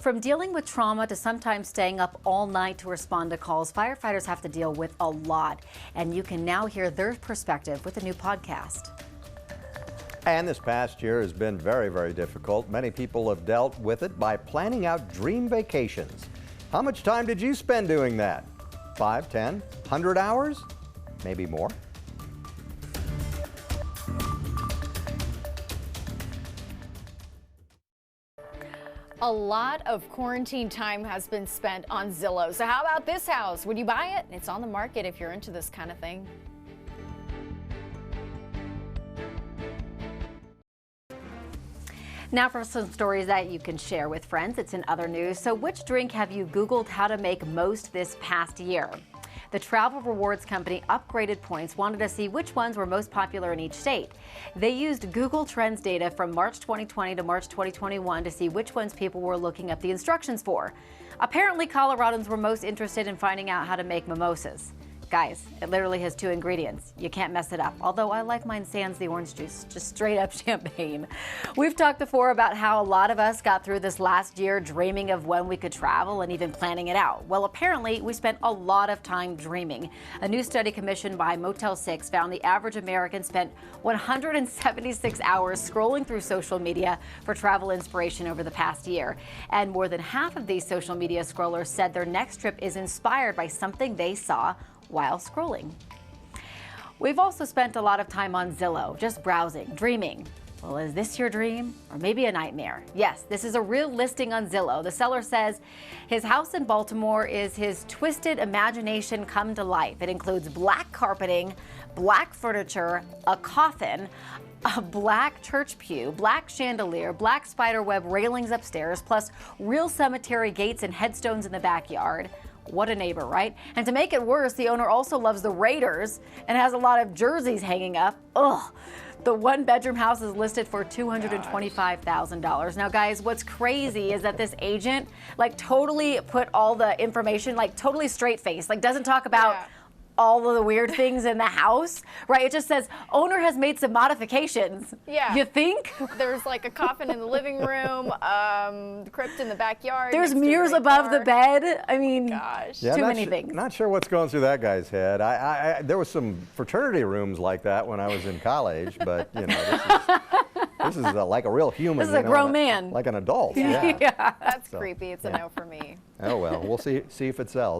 From dealing with trauma to sometimes staying up all night to respond to calls, firefighters have to deal with a lot. And you can now hear their perspective with a new podcast. And this past year has been very, very difficult. Many people have dealt with it by planning out dream vacations. How much time did you spend doing that? 5, 10, 100 hours? Maybe more? A lot of quarantine time has been spent on Zillow. So how about this house? Would you buy it? It's on the market if you're into this kind of thing. Now for some stories that you can share with friends. It's in other news. So which drink have you Googled how to make most this past year? The travel rewards company Upgraded Points wanted to see which ones were most popular in each state. They used Google Trends data from March 2020 to March 2021 to see which ones people were looking up the instructions for. Apparently, Coloradans were most interested in finding out how to make mimosas. Guys, it literally has 2 ingredients. You can't mess it up. Although I like mine sans the orange juice, just straight up champagne. We've talked before about how a lot of us got through this last year dreaming of when we could travel and even planning it out. Well, apparently we spent a lot of time dreaming. A new study commissioned by Motel 6 found the average American spent 176 hours scrolling through social media for travel inspiration over the past year. And more than half of these social media scrollers said their next trip is inspired by something they saw while scrolling. We've also spent a lot of time on Zillow, just browsing, dreaming. Well, is this your dream or maybe a nightmare? Yes, this is a real listing on Zillow. The seller says his house in Baltimore is his twisted imagination come to life. It includes black carpeting, black furniture, a coffin, a black church pew, black chandelier, black spiderweb railings upstairs, plus real cemetery gates and headstones in the backyard. What a neighbor, right? And to make it worse, the owner also loves the Raiders and has a lot of jerseys hanging up. Ugh. The 1-bedroom house is listed for $225,000. Now, guys, what's crazy is that this agent, totally put all the information, totally straight face, doesn't talk about all of the weird things in the house, right? It just says, owner has made some modifications. Yeah. You think? There's a coffin in the living room, the crypt in the backyard. There's mirrors above the bed. I mean, gosh. Yeah, too many things. Not sure what's going through that guy's head. There was some fraternity rooms like that when I was in college, but this is like a real human. This is a grown man. Like an adult. Yeah. That's creepy. It's a no for me. Oh well, we'll see if it sells.